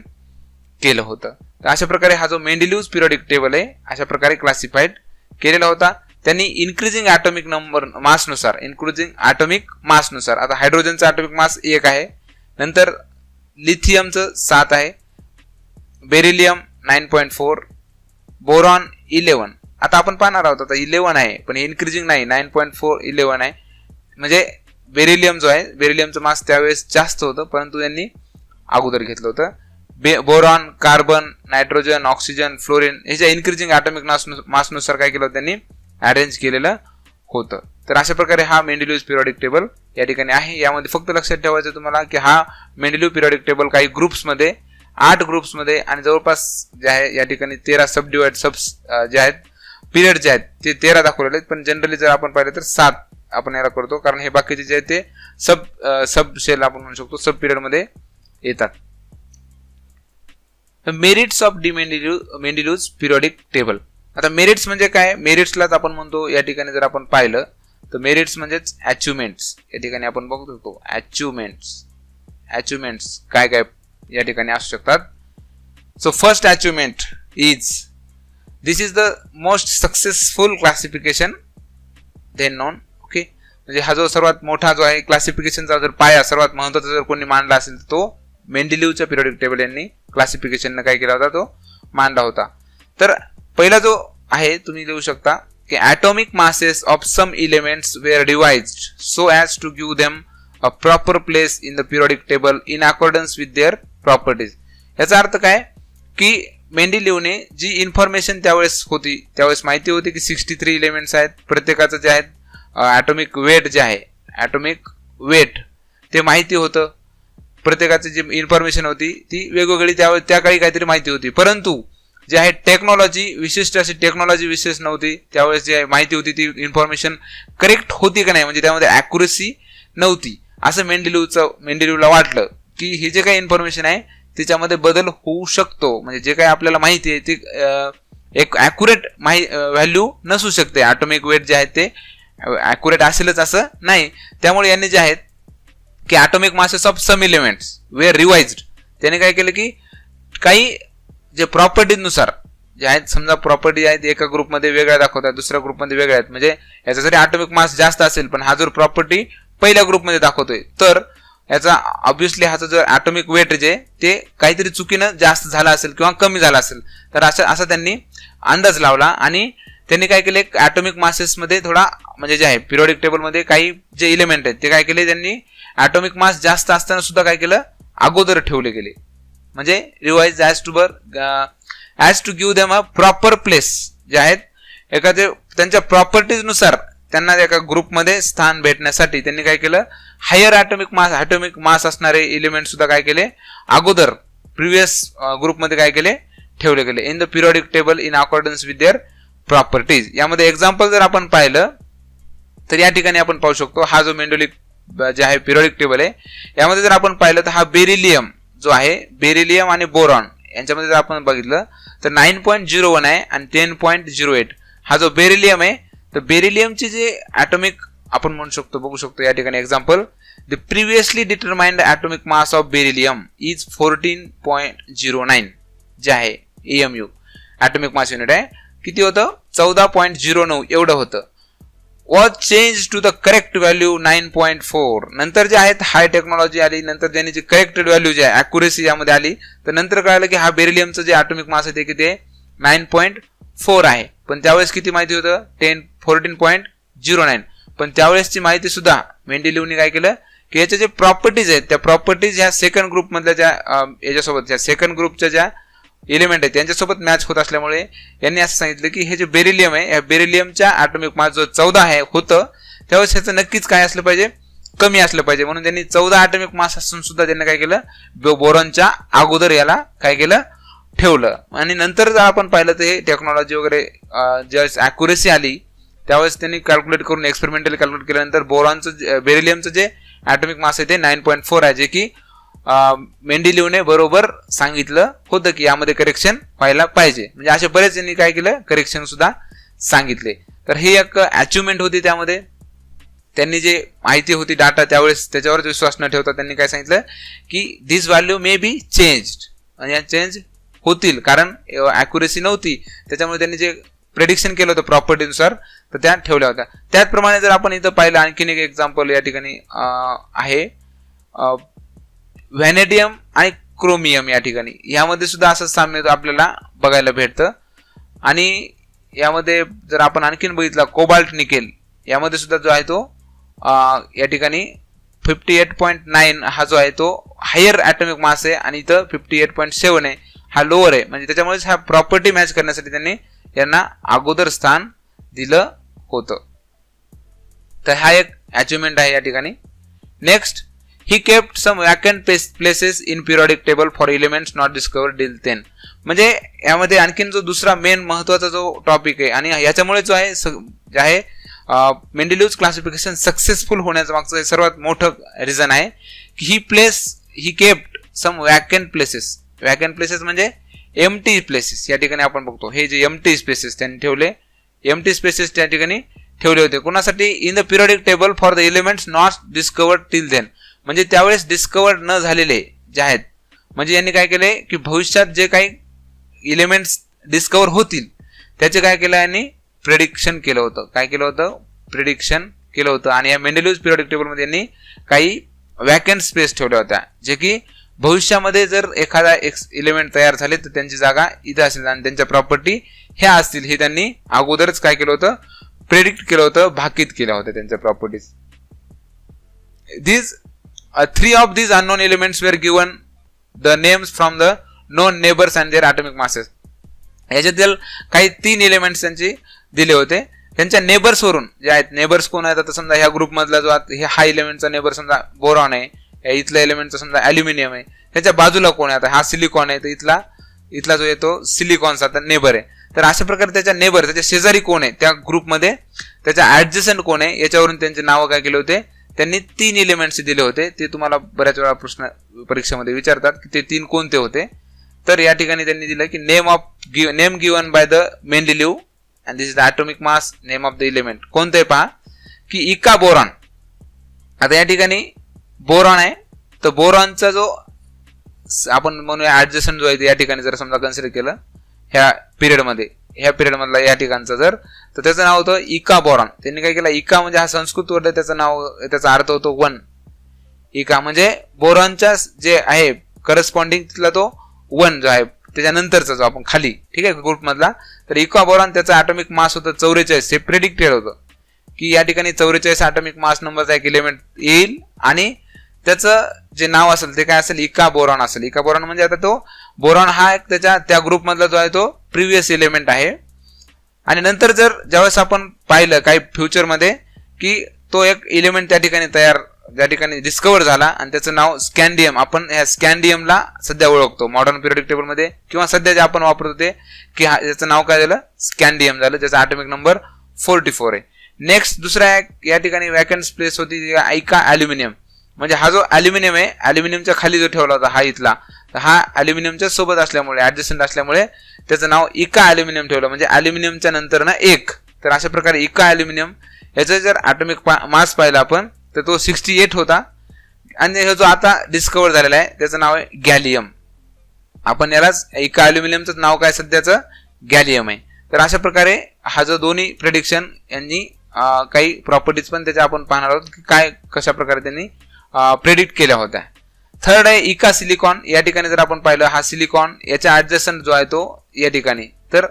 S1: केलं होतं. तर अशा प्रकारे हा जो मेंडेलिव्हज पिरियडिक टेबल आहे अशा प्रकारे क्लासिफाईड केलेला होता. त्यांनी इन्क्रीजिंग ॲटॉमिक नंबर मासनुसार, आता हायड्रोजनचा ॲटॉमिक मास 1 आहे, नंतर लिथियमचं 7 आहे, बेरिलियम 9.4, बोरॉन 11. आता आपण पाहणार आहोत, आता 11 आहे पण इन्क्रीजिंग नाही, 9.4 11 आहे. म्हणजे बेरिलियम जो आहे, बेरिलियमचं मास त्यावेळेस जास्त होतं परंतु त्यांनी अगोदर घेतलं होतं. Boron, carbon, nitrogen, oxygen, fluorine हे जे इन्क्रीजिंग ॲटॉमिक मासनुसार काय केलं होतं त्यांनी? अरेंज केलेलं होतं. तर अशा प्रकारे हा मेंडेलिव्हज पिरियडिक टेबल या ठिकाणी आहे. यामध्ये फक्त लक्षात ठेवायचं तुम्हाला की हा मेंडेलिव्ह पिरियडिक टेबल काही ग्रुप्समध्ये, 8 ग्रुप्समध्ये आणि जवळपास जे आहे या ठिकाणी 13 सबडिवाइड जे आहेत पिरियड जे आहेत ते 13 दाखवलेले आहेत. पण जनरली जर आपण पाहिलं तर 7 आपण याला करतो, कारण हे बाकीचे जे आहेत ते सब शेल आपण म्हणू शकतो, सब पिरियड मध्ये येतात. Merits of Mendeleev's periodic table. आता मेरिट्स म्हणजे काय? मेरिट्सलाच आपण म्हणतो या ठिकाणी जर आपण पाहिलं तर मेरिट्स म्हणजेच अचिव्हमेंट्स. या ठिकाणी आपण बघू शकतो अचिव्हमेंट्स काय काय या ठिकाणी असू शकतात. So first achievement is, this is the most successful classification then known. Okay, म्हणजे हा जो सर्वात मोठा जो आहे क्लासिफिकेशनचा जर पाया, सर्वात महत्वाचा जर कोणी मांडला असेल तर तो मेंडेलिव्हच्या पिरियडिक टेबल यांनी क्लासिफिकेशनने काय केला होता? तो मांडला होता. तर पहिला जो आहे तुम्ही लिहू शकता की atomic masses of some elements were devised so as to give them a proper place in the periodic table in accordance with their properties. याचा अर्थ काय की मेंडेलिव्हने जी इन्फॉर्मेशन त्यावेळेस माहिती होती की 63 एलिमेंट्स आहेत, प्रत्येकाचं जे आहेत ॲटॉमिक वेट जे आहे, ॲटॉमिक वेट ते माहिती होतं. प्रत्येकाची जी इन्फॉर्मेशन होती ती वेगवेगळी त्या काळी काहीतरी माहिती होती. परंतु जे आहे टेक्नॉलॉजी, विशिष्ट अशी टेक्नॉलॉजी विशेष नव्हती. त्यावेळेस जी माहिती होती ती इन्फॉर्मेशन करेक्ट होती का नाही, म्हणजे त्यामध्ये ॲक्युरेसी नव्हती. असं मेंडेलिव्हला वाटलं की हे जे काही इन्फॉर्मेशन आहे त्याच्यामध्ये बदल होऊ शकतो. म्हणजे जे काही आपल्याला माहिती आहे ते एक ॲक्युरेट व्हॅल्यू नसू शकते. ॲटॉमिक वेट जे आहे ते ॲक्युरेट असेलच असं नाही. त्यामुळे यांनी जे आहेत की atomic masses of some elements were revised, त्याने काय केलं की काही जे प्रॉपर्टीनुसार जे आहेत समजा प्रॉपर्टी आहेत एका ग्रुपमध्ये वेगळ्या दाखवतात, दुसऱ्या ग्रुपमध्ये वेगळ्या आहेत, म्हणजे याचा जरी ॲटॉमिक मास जास्त असेल पण हा जर प्रॉपर्टी पहिल्या ग्रुपमध्ये दाखवतोय तर याचा ऑब्व्हियसली ह्याचा जर ॲटॉमिक वेट जे ते काहीतरी चुकीनं जास्त झाला असेल किंवा कमी झाला असेल, तर असा त्यांनी अंदाज लावला आणि त्यांनी काय केले, ॲटॉमिक मासेसमध्ये थोडा म्हणजे जे आहे पिरियोडिक टेबलमध्ये काही जे इलिमेंट आहेत ते काय केले, त्यांनी ॲटॉमिक मास जास्त असताना सुद्धा काय केलं, अगोदर ठेवले गेले, म्हणजे revise as to give them a proper place, जे आहेत एखाद्या त्यांच्या प्रॉपर्टीज नुसार त्यांना एका ग्रुपमध्ये स्थान भेटण्यासाठी त्यांनी काय केलं, हायर ॲटॉमिक मास असणारे एलिमेंट सुद्धा काय केले, अगोदर प्रिव्हियस ग्रुपमध्ये काय केले, ठेवले गेले in the periodic table in accordance with their properties. यामध्ये एक्झाम्पल जर आपण पाहिलं तर या ठिकाणी आपण पाहू शकतो, हा जो मेंडोलिक जे आहे पिरियोडिक टेबल आहे यामध्ये जर आपण पाहिलं तर हा बेरिलियम जो आहे, बेरिलियम आणि बोरॉन यांच्यामध्ये जर आपण बघितलं तर 9.01 आहे आणि 10.08. हा जो बेरिलियम आहे तर बेरिलियमचे जे ॲटॉमिक आपण म्हणू शकतो, बघू शकतो या ठिकाणी example, the previously determined atomic mass of beryllium is 14.09 जे आहे AMU ॲटॉमिक मास युनिट आहे, किती होतं 14.09 एवढं होतं. Was change to the correct value 9.4. नंतर जे आहेत हाय टेक्नॉलॉजी आली, नंतर ज्यांनी जी करेक्टेड व्हॅल्यू जे आहे ॲक्युरेसी यामध्ये आली, तर नंतर कळालं की हा बेरिलियमचं जे ॲटॉमिक मास आहे ते किती आहे 9.4 आहे, पण त्यावेळेस किती माहिती होतं 14.09. पण त्यावेळेसची माहिती सुद्धा मेंडेलिव्हने काय केलं की याच्या जे प्रॉपर्टीज आहेत त्या प्रॉपर्टीज ह्या सेकंड ग्रुप मधल्या ज्या याच्यासोबत सेकंड ग्रुपच्या ज्या एलिमेंट आहेत त्यांच्यासोबत मॅच होत असल्यामुळे यांनी असं सांगितलं की हे जे बेरिलियम आहे या बेरिलियमच्या ॲटॉमिक मास जो 14 आहे होतं त्यावेळेस ह्याचं नक्कीच काय असलं पाहिजे, कमी असलं पाहिजे, म्हणून त्यांनी 14 ॲटॉमिक मास असून सुद्धा त्यांनी काय केलं, बोरॉनच्या अगोदर याला काय केलं, ठेवलं. आणि नंतर जर आपण पाहिलं तर हे टेक्नॉलॉजी वगैरे ज्यावेळेस ॲक्युरेसी आली त्यावेळेस त्यांनी कॅल्क्युलेट करून एक्सपेरिमेंटली कॅल्क्युलेट केल्यानंतर बोरॉनचं बेरिलियमचं जे ॲटॉमिक मास आहे ते 9.4 आहे, जे की मेंडेलिव्हने बरोबर सांगितलं होतं की यामध्ये करेक्शन व्हायला पाहिजे. म्हणजे असे बरेच यांनी काय केलं, करेक्शन सुद्धा सांगितले. तर ही एक अचिव्हमेंट होती, त्यामध्ये त्यांनी जे माहिती होती डाटा त्यावेळेस त्याच्यावर विश्वास न ठेवता त्यांनी काय सांगितलं की दिस व्हॅल्यू मे बी चेंज्ड, आणि या चेंज होतील कारण ॲक्युरेसी नव्हती, त्याच्यामुळे त्यांनी जे प्रेडिक्शन केलं होतं प्रॉपर्टीनुसार तर त्या ठेवल्या होत्या. त्याचप्रमाणे जर आपण इथं पाहिलं आणखीन एक एक्झाम्पल या ठिकाणी आहे व्हॅनेडियम आणि क्रोमियम. या ठिकाणी यामध्ये सुद्धा असं साम्य आपल्याला बघायला भेटतं. आणि यामध्ये जर आपण आणखीन बघितलं कोबाल्ट निकेल, यामध्ये सुद्धा जो आहे तो या ठिकाणी 58.9 हा जो आहे तो हायर ॲटॉमिक मास आहे आणि इथं 58.7 आहे, हा लोअर आहे. म्हणजे त्याच्यामुळेच हा प्रॉपर्टी मॅच करण्यासाठी त्यांनी यांना अगोदर स्थान दिलं होतं. तर हा एक अचिव्हमेंट आहे या ठिकाणी. Next, he kept some vacant places in periodic table for elements not discovered till then. म्हणजे यामध्ये आणखीन जो दुसरा मेन महत्वाचा जो टॉपिक आहे आणि याच्यामुळे जो आहे मेंडेलिव्हज क्लासिफिकेशन सक्सेसफुल होण्याचं मागचं सर्वात मोठं रिझन आहे की he kept some vacant places. Vacant places म्हणजे एम्प्टी प्लेसेस. या ठिकाणी आपण बघतो हे जे एम्प्टी स्पेसेस त्यांनी ठेवले, एम्प्टी स्पेसेस त्या ठिकाणी ठेवले होते. कोणासाठी? In the periodic table for the elements not discovered till then. म्हणजे त्यावेळेस डिस्कवर्ड न झालेले जे आहेत, म्हणजे यांनी काय केले की भविष्यात जे काही एलिमेंट्स डिस्कवर होतील त्याचे काय केलं, यांनी प्रेडिक्शन केलं होतं. काय केलं होतं? प्रेडिक्शन केलं होतं. आणि या मेंडेलिव्हज पिरियोडिक टेबलमध्ये यांनी काही वॅकंट स्पेस ठेवल्या होत्या, जे की भविष्यामध्ये जर एखादा एलिमेंट तयार झाले तर त्यांची जागा इथं असेल आणि त्यांच्या प्रॉपर्टी ह्या असतील, हे त्यांनी अगोदरच काय केलं होतं, प्रेडिक्ट केलं होतं, भाकीत केल्या होत्या त्यांच्या properties. These 3 of these unknown elements were given the names from the known neighbors and their atomic masses. याच्यातील काही 3 एलिमेंट्स त्यांचे दिले होते त्यांच्या नेबर्स वरून. जे आहेत नेबर्स कोण आहेत, आता समजा ह्या ग्रुप मधला जो आहे हा एलिमेंटचा नेबर समजा बोरॉन आहे, इथल्या एलिमेंटचा समजा ॲल्युमिनियम आहे, त्याच्या बाजूला कोण आहे, आता हा सिलिकॉन आहे तर इथला जो येतो सिलिकॉनचा आता नेबर आहे. तर अशा प्रकारे त्याच्या नेबर, त्याच्या शेजारी कोण आहे त्या ग्रुपमध्ये, त्याच्या ऍडजस्टंट कोण आहे, याच्यावरून त्यांचे नावं काय केले होते, त्यांनी 3 एलिमेंट्स दिले होते. ते तुम्हाला बऱ्याच वेळा प्रश्न परीक्षेमध्ये विचारतात की ते 3 कोणते होते. तर या ठिकाणी त्यांनी दिलं की name given by the Mendeleev and this is the atomic mass name of the element. कोणते पहा की इका बोरॉन. आता या ठिकाणी बोरॉन आहे तर बोरॉनचा जो आपण म्हणूया ऍडजस्टंट जो आहे या ठिकाणी जर समजा कन्सिडर केलं, ह्या पिरियड मधला या ठिकाणचा जर, तर त्याचं नाव होतं इका बोरॉन. त्यांनी काय केलं, इका म्हणजे हा संस्कृत वर्ड, त्याचं नाव, त्याचा अर्थ होतो 1. इका म्हणजे बोरॉनच्या जे आहे करस्पॉन्डिंग तिथला तो 1 जो आहे त्याच्यानंतरचा जो आपण खाली, ठीक आहे, ग्रुप मधला. तर इका बोरॉन त्याचा ॲटॉमिक मास होतं 44. हे प्रेडिक्टेड होतं की या ठिकाणी 44 ॲटॉमिक मास नंबरचा एक एलिमेंट येईल आणि त्याचं जे नाव असेल ते काय असेल, इका बोरॉन असेल. इका बोरॉन म्हणजे आता तो बोरॉन हा एक त्या ग्रुप मधला जो आहे तो प्रिव्हियस एलिमेंट आहे. आणि नंतर जर ज्यावेळेस आपण पाहिलं काही फ्युचरमध्ये की तो एक एलिमेंट त्या ठिकाणी डिस्कवर झाला आणि त्याचं नाव स्कॅन्डियम, आपण ह्या स्कॅन्डियमला सध्या ओळखतो मॉडर्न पिरियोडिक टेबल मध्ये, किंवा सध्या जे आपण वापरतो ते की याचं नाव काय झालं, स्कॅन्डियम झालं, ज्याचा ॲटॉमिक नंबर 44 आहे. नेक्स्ट दुसरा या ठिकाणी वॅकंट प्लेस होती इका ॲल्युमिनियम. म्हणजे हा जो ॲल्युमिनियम आहे, ॲल्युमिनियमच्या खाली जो ठेवला होता हा इथला, तर हा ॲल्युमिनियमच्या सोबत असल्यामुळे, ऍडजस्टंट असल्यामुळे त्याचं नाव इका ॲल्युमिनियम ठेवलं, म्हणजे ॲल्युमिनियमच्या नंतर ना 1. तर अशा प्रकारे इका ॲल्युमिनियम याचा जर ॲटॉमिक मास पाहिला आपण तर तो 68 होता. आणि हे जो आता डिस्कवर झालेला आहे त्याचं नाव आहे गॅलियम. आपण यालाच इका ॲल्युमिनियमचं नाव काय सध्याचं, गॅलियम आहे. तर अशा प्रकारे हा जो दोन्ही प्रेडिक्शन यांनी काही प्रॉपर्टीज पण त्याच्या आपण पाहणार आहोत की काय कशा प्रकारे त्यांनी प्रेडिक्ट केल्या होत्या. थर्ड आहे इका सिलिकॉन. या ठिकाणी जर आपण पाहिलं, हा सिलिकॉन याच्या ऍडजस्टंट जो आहे तो या ठिकाणी, तर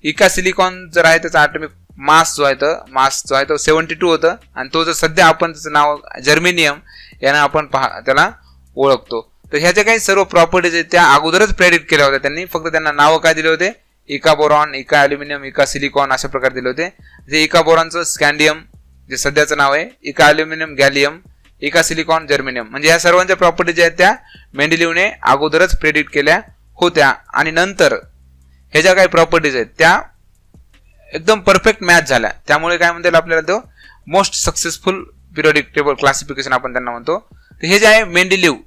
S1: इका सिलिकॉन जर आहे त्याचा ॲटॉमिक मास जो आहे तो 72 होतं. आणि तो जर सध्या आपण त्याचं नाव जर्मेनियम यानं आपण त्याला ओळखतो. तर ह्याच्या काही सर्व प्रॉपर्टीज आहेत त्या अगोदरच प्रेडिक्ट केल्या होत्या त्यांनी, फक्त त्यांना नावं काय दिले होते, इका बोरॉन, इका ॲल्युमिनियम, इका सिलिकॉन अशा प्रकारे दिले होते. जे इका बोरॉनचं स्कॅन्डियम जे सध्याचं नाव आहे, इका ॲल्युमिनियम गॅलियम, इका सिलिकॉन जर्मेनियम. म्हणजे या सर्वांच्या प्रॉपर्टीज आहेत त्या मेंडेलिव्हने अगोदरच प्रेडिक्ट केल्या होत्या. आणि नंतर ह्या ज्या काही प्रॉपर्टीज आहेत त्या एकदम परफेक्ट मॅच झाल्या. त्यामुळे काय म्हणता येईल आपल्याला, तो most successful periodic table classification आपण त्यांना म्हणतो. तर हे जे आहे मेंडेलिव्ह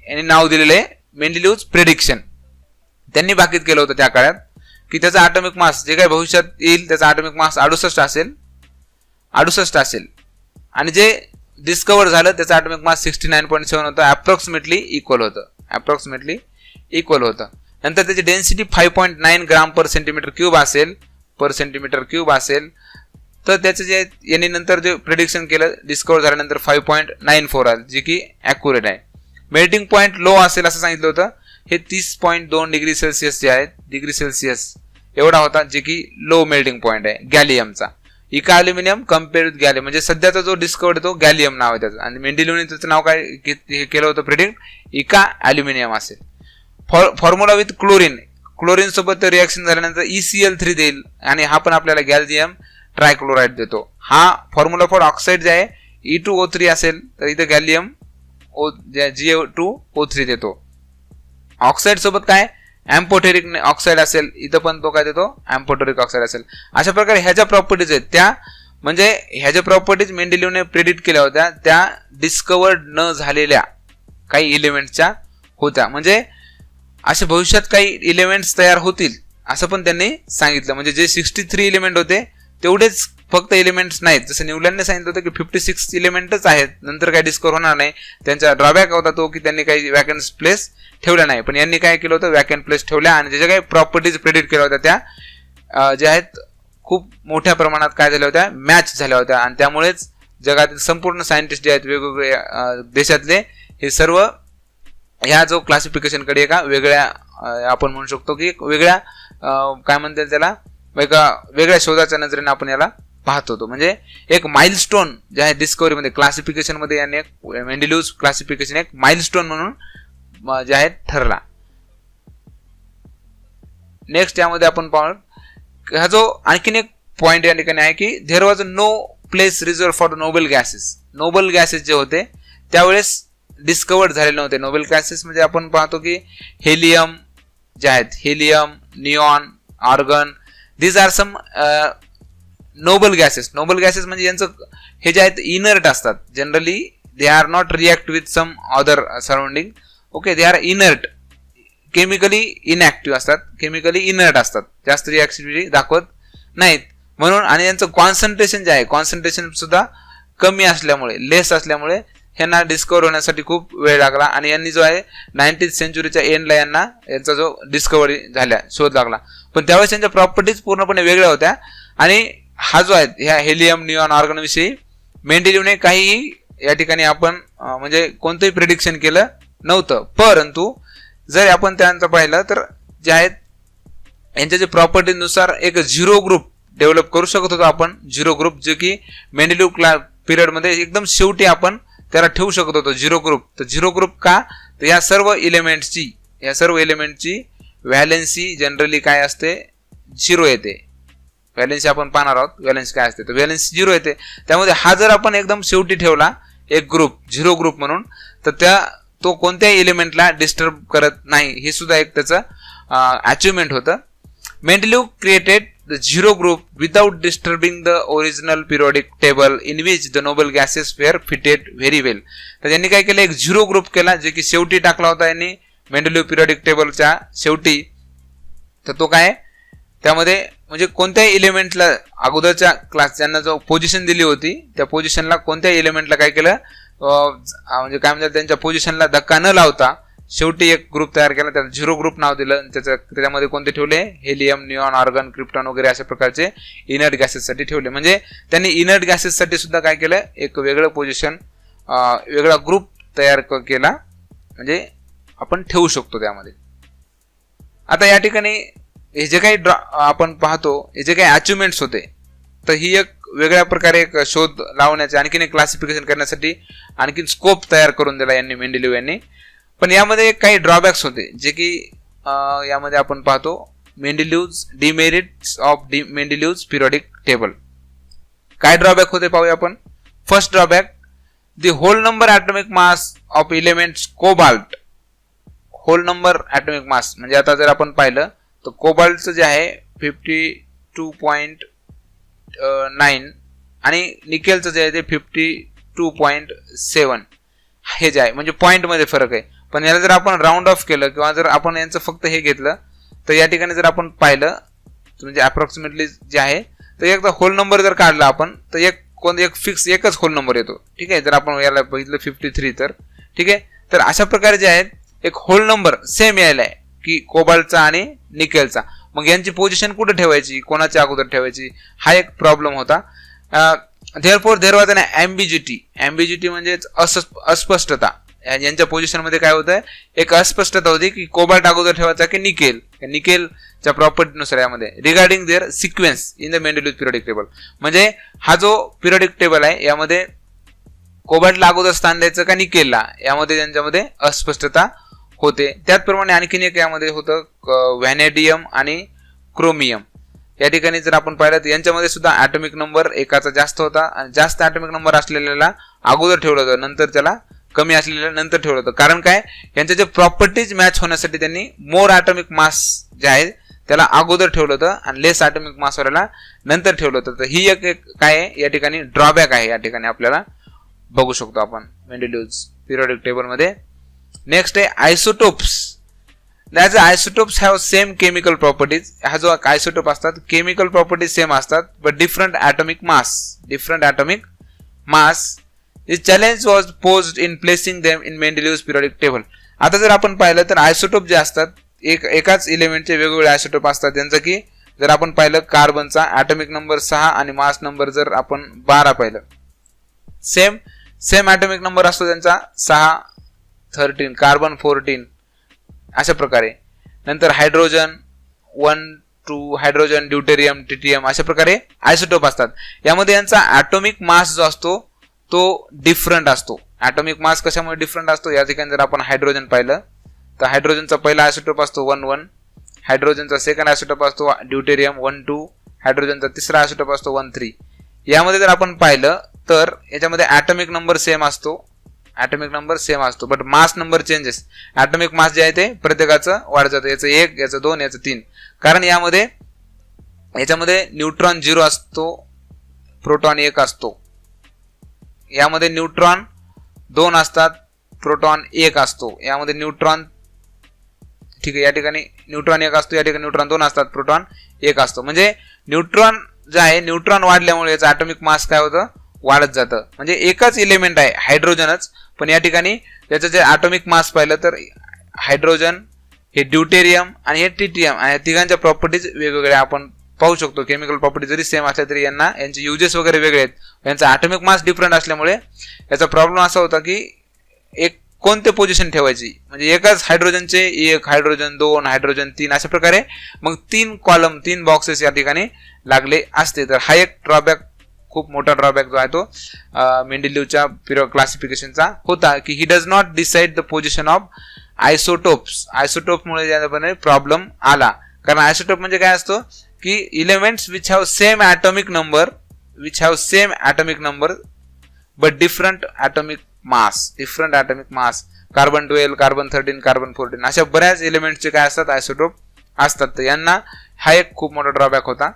S1: यांनी नाव दिलेलं आहे मेंडेलिव्हज प्रेडिक्शन. त्यांनी भाकीत केलं होतं त्या काळात की त्याचा ॲटॉमिक मास जे काही भविष्यात येईल त्याचा ॲटॉमिक मास 68 असेल आणि जे डिस्कवर झालं त्याचा ॲटॉमिक मास 69.7 होतं. अप्रॉक्सिमेटली इक्वल होतं. नंतर त्याची डेन्सिटी 5.9 ग्राम पर सेंटीमीटर क्यूब असेल. तर त्याचं जे यांनी नंतर जे प्रेडिक्शन केलं डिस्कवर झाल्यानंतर 5.94 आहे, जे की ॲक्युरेट आहे. मेल्टिंग पॉईंट लो असेल असं सांगितलं होतं. हे 30.2 डिग्री सेल्सिअस जे आहेत, डिग्री सेल्सिअस एवढा होता, जे की लो मेल्टिंग पॉईंट आहे गॅलियमचा. इका ॲल्युमिनियम कम्पेअर विथ गॅलियम, म्हणजे सध्याचा जो डिस्कवर्ड तो गॅलियम नाव आहे त्याचं. आणि मेंडेलिव्हने त्याचं नाव काय केलं होतं प्रेडिक्ट, इका ॲल्युमिनियम असेल. फॉर्म्युला विथ क्लोरीन सोबत रिॲक्शन झाल्यानंतर ECl3 देईल आणि हा पण आपल्याला गॅल्शियम ट्रायक्लोराइड देतो. हा फॉर्म्युला फॉर ऑक्साईड जे आहे E2O3 असेल तर इथं गॅलियम Ga2O3 देतो. ऑक्साईड सोबत काय एम्फोटेरिक ऑक्साईड असेल, इथं पण तो काय देतो, एम्फोटेरिक ऑक्साईड असेल. अशा प्रकारे ह्या ज्या प्रॉपर्टीज आहेत त्या, म्हणजे ह्या ज्या प्रॉपर्टीज मेंडेलिव्हने प्रेडिक्ट केल्या होत्या त्या डिस्कवर्ड न झालेल्या काही एलिमेंट्सच्या होत्या. म्हणजे असे भविष्यात काही एलिमेंट्स तयार होतील असं पण त्यांनी सांगितलं. म्हणजे जे 63 एलिमेंट होते तेवढेच फक्त एलिमेंट्स नाहीत, जसं न्यूलँडने सांगितलं होतं की 56 एलिमेंटच आहेत, नंतर काही डिस्कवर होणार नाही. त्यांचा ड्रॉबॅक होता तो की त्यांनी काही वॅकंट प्लेस ठेवल्या नाही, पण यांनी काय केलं होतं, वॅकंट प्लेस ठेवल्या आणि ज्या काही प्रॉपर्टीज प्रेडिक्ट केल्या होत्या त्या ज्या आहेत खूप मोठ्या प्रमाणात काय झाल्या होत्या, मॅच झाल्या होत्या. आणि त्यामुळेच जगातील संपूर्ण सायंटिस्ट जे आहेत वेगवेगळ्या देशातले, हे सर्व ह्या जो क्लासिफिकेशनकडे एका वेगळ्या आपण म्हणू शकतो की एक वेगळ्या काय म्हणता येईल त्याला, वेगळ्या शोधाच्या नजरेने आपण याला पाहत होतो. म्हणजे एक माइलस्टोन जे आहे डिस्कवरीमध्ये, क्लासिफिकेशनमध्ये यांनी एक मेंडेलिव्हज क्लासिफिकेशन एक माइलस्टोन म्हणून जे आहे ठरला. नेक्स्ट यामध्ये आपण पाहू, हा जो आणखीन एक पॉइंट या ठिकाणी आहे की there was no place reserve for noble gases. Noble gases जे होते त्यावेळेस डिस्कवर्ड झालेले नव्हते. नोबेल गॅसेस म्हणजे आपण पाहतो की हेलियम जे आहेत, helium, neon, argon, these are some noble gases. Noble gases म्हणजे यांचं हे जे आहेत इनर्ट असतात. Generally they are not react with some other surrounding. Okay, they are inert, chemically inactive असतात, केमिकली इनर्ट असतात, जास्त रिॲक्टिव्हिटी दाखवत नाहीत म्हणून. आणि यांचं कॉन्सन्ट्रेशन जे आहे, कॉन्सन्ट्रेशन सुद्धा कमी असल्यामुळे, लेस असल्यामुळे ह्यांना डिस्कवर होण्यासाठी खूप वेळ लागला आणि यांनी जो आहे 19th सेंचुरीच्या एंडला यांचा जो डिस्कवरी झाल्या शोध लागला. पण त्यावेळेस त्यांच्या प्रॉपर्टीज पूर्णपणे वेगळ्या होत्या आणि हा जो आहे ह्या हेलियम निऑन आर्गॉन विषयी मेंडेलिव्हने काहीही या ठिकाणी आपण म्हणजे कोणतंही प्रिडिक्शन केलं नव्हतं. परंतु जर आपण त्यांचं पाहिलं तर जे आहेत यांच्या जे प्रॉपर्टीनुसार एक झिरो ग्रुप डेव्हलप करू शकत होतो आपण. झिरो ग्रुप जे की मेंडेलिव्ह पिरियड मध्ये एकदम शेवटी आपण त्याला ठेवू शकत होतो झिरो ग्रुप. तर झिरो ग्रुप का, तर या सर्व एलिमेंटची व्हॅलेन्सी जनरली काय असते, झिरो येते. व्हॅलेन्सी आपण पाहणार आहोत व्हॅलेन्सी काय असते, तर व्हॅलेन्सी झिरो येते. त्यामध्ये हा जर आपण एकदम शेवटी ठेवला एक ग्रुप झिरो ग्रुप म्हणून, तर तो कोणत्याही एलिमेंटला डिस्टर्ब करत नाही. हे सुद्धा एक त्याचं अचिव्हमेंट होतं. मेंडेलिव्ह created the zero group without disturbing the original periodic table in which the noble gases were fitted very well. तर त्यांनी काय केलं, एक झिरो ग्रुप केला जे की शेवटी टाकला होता यांनी मेंडेलिव्ह पिरियडिक टेबलच्या शेवटी. तर तो काय त्यामध्ये म्हणजे कोणत्याही एलिमेंटला अगोदरच्या क्लास ज्यांना जो पोझिशन दिली होती त्या पोझिशनला कोणत्याही एलिमेंटला काय केलं म्हणजे काय म्हणतात त्यांच्या पोझिशनला धक्का न लावता शेवटी एक ग्रुप तयार केला, त्याला झिरो ग्रुप नाव दिलं. त्याच्यामध्ये कोणते ठेवले, हेलियम निऑन आर्गॉन क्रिप्टॉन वगैरे अशा प्रकारचे इनर्ट गॅसेससाठी ठेवले. म्हणजे त्यांनी इनर्ट गॅसेससाठी सुद्धा काय केलं, एक वेगळं पोझिशन वेगळा ग्रुप तयार केला म्हणजे आपण ठेवू शकतो त्यामध्ये. आता या ठिकाणी हे जे काही आपण पाहतो हे जे काही अचिव्हमेंट्स होते, तर ही एक वेगळ्या प्रकारे एक शोध लावण्याचे आणखीन एक क्लासिफिकेशन करण्यासाठी आणखीन स्कोप तयार करून दिला यांनी मेंडेलिव्ह यांनी. पण यामध्ये काही ड्रॉबॅक्स होते जे की यामध्ये आपण पाहतो Mendeleev's demerits of Mendeleev's periodic table. काय ड्रॉबॅक होते पाहूया आपण. First drawback, the whole number atomic mass of elements cobalt. Whole number atomic mass म्हणजे आता जर आपण पाहिलं तर कोबाल्टचं जे आहे 52.9 आणि निकेलचं जे आहे ते 52.7 हे जे आहे म्हणजे पॉईंटमध्ये फरक आहे. पण याला जर आपण राऊंड ऑफ केलं किंवा जर आपण यांचं फक्त हे घेतलं तर या ठिकाणी जर आपण पाहिलं म्हणजे अप्रॉक्सिमेटली जे आहे तर एकदा होल नंबर जर काढला आपण तर एक फिक्स एकच होल नंबर येतो. ठीक आहे, जर आपण याला बघितलं 53 तर ठीक आहे. तर अशा प्रकारे जे आहेत एक होल नंबर सेम यायला आहे की कोबाल्टचा आणि निकेलचा. मग यांची पोझिशन कुठे ठेवायची, कोणाच्या अगोदर ठेवायची, हा एक प्रॉब्लेम होता. देअरफॉर देअर वॉज एन ॲम्बिजिटी म्हणजे अस्पष्टता. यांच्या पोझिशन मध्ये काय होतं, एक अस्पष्टता होती की कोबाल्ट अगोदर ठेवायचा की निकेलच्या प्रॉपर्टीनुसार यामध्ये regarding their sequence in the Mendeleev periodic table. म्हणजे हा जो पिरियडिक टेबल आहे यामध्ये कोबाल्टला अगोदर स्थान द्यायचं का निकेलला, यामध्ये त्यांच्यामध्ये अस्पष्टता होते. त्याचप्रमाणे आणखीन एक यामध्ये होतं व्हॅनेडियम आणि क्रोमियम. या ठिकाणी जर आपण पाहिलं तर यांच्यामध्ये सुद्धा ॲटॉमिक नंबर एकाचा जास्त होता आणि जास्त ॲटॉमिक नंबर असलेल्याला अगोदर ठेवलं होतं, नंतर त्याला कमी असलेल्या नंतर ठेवलं होतं. कारण काय, यांच्या जे प्रॉपर्टीज मॅच होण्यासाठी त्यांनी मोर ॲटॉमिक मास जे आहे त्याला अगोदर ठेवलं होतं आणि लेस ॲटॉमिक मास वाल्याला नंतर ठेवलं होतं. तर ही एक काय आहे या ठिकाणी ड्रॉबॅक आहे, या ठिकाणी आपल्याला बघू शकतो आपण मेंडेलिव्ह पिरियडिक टेबल मध्ये. नेक्स्ट आहे isotopes. As isotopes have same chemical properties. हा जो आयसोटोप असतात केमिकल प्रॉपर्टीज सेम असतात but different atomic mass. The challenge was posed in placing them in Mendeleev's periodic table. आता जर आपण पाहिलं तर आयसोटोप जे असतात एकाच एलिमेंटचे वेगवेगळे आयसोटोप असतात. त्यांचं की जर आपण पाहिलं कार्बनचा ॲटॉमिक नंबर 6 आणि मास नंबर जर आपण 12 पाहिलं सेम ॲटॉमिक नंबर असतो त्यांचा 6, 13, कार्बन 14 अशा प्रकारे. नंतर हायड्रोजन 1, 2, हायड्रोजन, ड्यूटेरियम, ट्रिटियम अशा प्रकारे आयसोटोप असतात. यामध्ये यांचा ॲटॉमिक मास जो असतो तो डिफरंट असतो. ॲटॉमिक मास कशामुळे डिफरंट असतो, या ठिकाणी जर आपण हायड्रोजन पाहिलं तर हायड्रोजनचा पहिला आयसोटोप असतो 1,1, हायड्रोजनचा सेकंड आयसोटोप असतो ड्यूटेरियम 1,2, हायड्रोजनचा तिसरा आयसोटोप असतो 1,3. यामध्ये जर आपण पाहिलं तर याच्यामध्ये ॲटॉमिक नंबर सेम असतो but mass number changes. Atomic mass जे आहे ते प्रत्येकाचं वाढत जातं, याचं 1, याचं 2, याचं 3. कारण याच्यामध्ये न्यूट्रॉन 0 असतो, प्रोटॉन 1 असतो. यामध्ये न्यूट्रॉन 2 असतात, प्रोटॉन 1 असतो. यामध्ये न्यूट्रॉन ठीक आहे, या ठिकाणी न्यूट्रॉन 1 असतो, या ठिकाणी न्यूट्रॉन 2 असतात, प्रोटॉन 1 असतो. म्हणजे न्यूट्रॉन जे आहे न्यूट्रॉन वाढल्यामुळे याचं ॲटॉमिक मास काय होतं, वाढत जातं. म्हणजे एकच एलिमेंट आहे हायड्रोजनच, पण या ठिकाणी त्याचं जे ॲटॉमिक मास पाहिलं तर हायड्रोजन, हे ड्यूटेरियम आणि हे ट्रिटियम आणि या तिघांच्या प्रॉपर्टीज वेगवेगळ्या आपण पाहू शकतो. केमिकल प्रॉपर्टी जरी सेम असल्या तरी यांचे युजेस वगैरे वेगळे आहेत. यांचा ॲटॉमिक मास डिफरंट असल्यामुळे याचा प्रॉब्लेम असा होता की एक कोणते पोझिशन ठेवायची, म्हणजे एकाच हायड्रोजनचे 1, हायड्रोजन 2, हायड्रोजन 3 अशा प्रकारे मग 3 कॉलम 3 बॉक्सेस या ठिकाणी लागले असते. तर हा एक ड्रॉबॅक, खूप मोठा ड्रॉबॅक जो आहे तो मेंडेलिव्हच्या क्लासिफिकेशनचा होता की he does not decide the position of isotopes. आयसोटोपमुळे ज्याप्रमाणे प्रॉब्लेम आला, कारण आयसोटोप म्हणजे काय असतो की elements which have same atomic number but different atomic mass, carbon 12, carbon 13, carbon 14 अशा बऱ्याच एलिमेंट्सचे काय असतात, आयसोटोप असतात. तर यांना हा एक खूप मोठा ड्रॉबॅक होता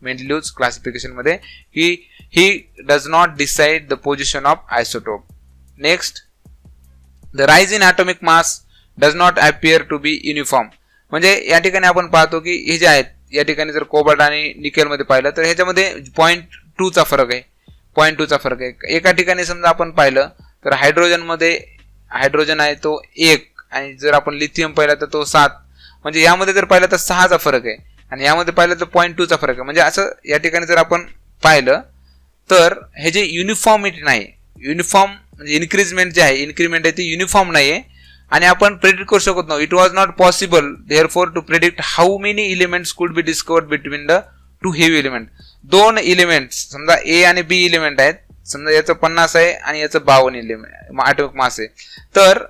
S1: मेंडेलिव्हज क्लासिफिकेशन मध्ये की he does not decide the position of isotope. Next, the rise in atomic mass does not appear to be uniform. म्हणजे या ठिकाणी आपण पाहतो की हे जे आहेत या ठिकाणी जर कोबाल्ट आणि निकेल मध्ये पाहिलं तर ह्याच्यामध्ये 0.2चा फरक आहे. 0.2चा फरक आहे. एका ठिकाणी समजा आपण पाहिलं तर हायड्रोजन आहे तो 1 आणि जर आपण लिथियम पाहिलं तर तो 7. म्हणजे यामध्ये जर पाहिलं तर 6चा फरक आहे आणि यामध्ये पाहिलं तर 0.2चा फरक आहे. म्हणजे असं या ठिकाणी जर आपण पाहिलं तर हे जे युनिफॉर्मिटी नाही, युनिफॉर्म म्हणजे इन्क्रीजमेंट जे आहे, इन्क्रीमेंट आहे ती युनिफॉर्म नाही आहे आणि आपण प्रेडिक्ट करू शकत नाही. It was not possible therefore to predict how many elements could be discovered between the two heavy element. 2 elements समजा ए आणि बी एलिमेंट आहेत, समजा याचं 50 आहे आणि याचं 52 एलिमेंट ॲटॉमिक मास आहे, तर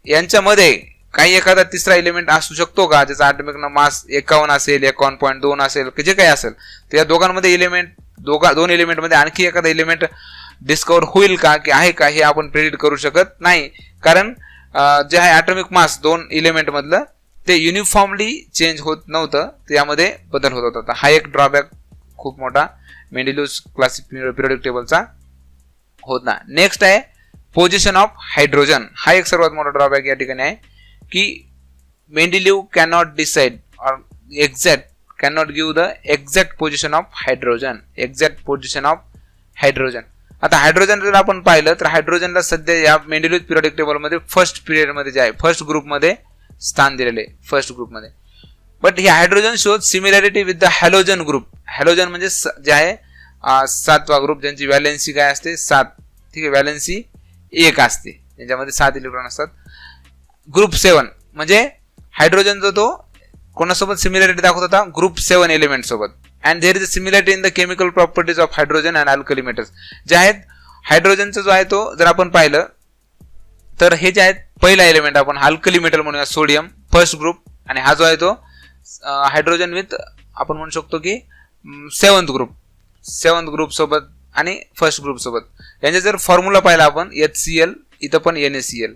S1: यांच्यामध्ये काही एखादा तिसरा एलिमेंट असू शकतो का ज्याचा ॲटॉमिक मास 51 असेल, 51.2 असेल, जे काही असेल. तर या दोघांमध्ये दोन एलिमेंटमध्ये आणखी एखादा एलिमेंट डिस्कवर होईल का की आहे का हे आपण प्रेडिक्ट करू शकत नाही, कारण जे आहे ॲटॉमिक मास 2 एलिमेंट मधलं ते युनिफॉर्मली चेंज होत नव्हतं, त्यामध्ये बदल होत होता. हा एक ड्रॉबॅक खूप मोठा मेंडेलिव्हज पिरियोडिक टेबलचा होता. नेक्स्ट आहे पोझिशन ऑफ हायड्रोजन. हा एक सर्वात मोठा ड्रॉबॅक या ठिकाणी आहे की Mendeleev cannot decide or cannot give the exact position of hydrogen. आता हायड्रोजन जर आपण पाहिलं तर हायड्रोजनला सध्या या मेंडेलिव्ह पिरियोडिक टेबलमध्ये फर्स्ट पिरियडमध्ये जे आहे, फर्स्ट ग्रुपमध्ये स्थान दिलेले, फर्स्ट ग्रुपमध्ये. बट हे hydrogen shows similarity with the halogen group. Halogen म्हणजे जे आहे 7वा ग्रुप, ज्यांची व्हॅलेन्सी काय असते 7. ठीक आहे, व्हॅलेन्सी 1 असते, ज्याच्यामध्ये 7 इलेक्ट्रॉन असतात. ग्रुप 7 म्हणजे हायड्रोजन जो तो कोणासोबत सिमिलॅरिटी दाखवत होता, ग्रुप 7 एलिमेंट सोबत. And there is a similarity in the chemical properties of hydrogen and alkali metals. जे आहेत हायड्रोजनचा जो आहे तो जर आपण पाहिलं तर हे जे आहेत पहिला एलिमेंट आपण अल्कली मेटल म्हणूया, सोडियम, फर्स्ट ग्रुप. आणि हा जो आहे तो हायड्रोजन विथ आपण म्हणू शकतो की 7th ग्रुप सोबत आणि फर्स्ट ग्रुप सोबत. यांचा जर फॉर्म्युला पाहिला आपण HCl, इथं पण NaCl,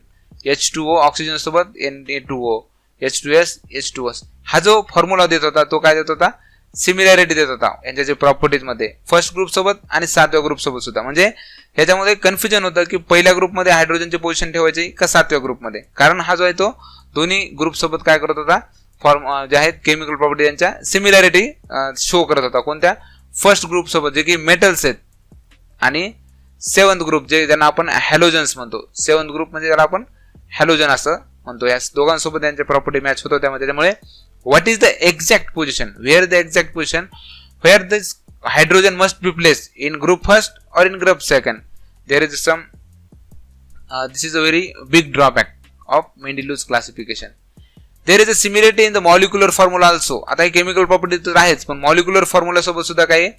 S1: H2O ऑक्सिजन सोबत Na2O, H2S, H2S. हा जो फॉर्म्युला देत होता तो काय देत होता, सिमिलॅरिटी देत होता यांच्या जे प्रॉपर्टीज मध्ये फर्स्ट ग्रुप सोबत आणि 7व्या ग्रुप सोबत सुद्धा. म्हणजे ह्याच्यामध्ये कन्फ्युजन होतं की पहिल्या ग्रुपमध्ये हायड्रोजनची पोझिशन ठेवायची का 7व्या ग्रुपमध्ये, कारण हा जो आहे तो दोन्ही ग्रुप सोबत काय करत होता, जे आहेत केमिकल प्रॉपर्टी यांच्या सिमिलॅरिटी शो करत होता. कोणत्या, फर्स्ट ग्रुप सोबत जे की मेटल्स आहेत आणि 7th ग्रुप जे ज्यांना आपण हॅलोजन्स म्हणतो. 7th ग्रुप म्हणजे ज्याला आपण हॅलोजन असं म्हणतो. या दोघांसोबत त्यांच्या प्रॉपर्टी मॅच होतो त्यामध्ये. त्यामुळे what is the exact position, where the exact position where this hydrogen must be placed, in group first or in group second? There is some this is a very big drawback of Mendeleev's classification. There is a similarity in the molecular formula also. आता हे chemical property तर आहेच, पण molecular formula सोबत सुद्धा काही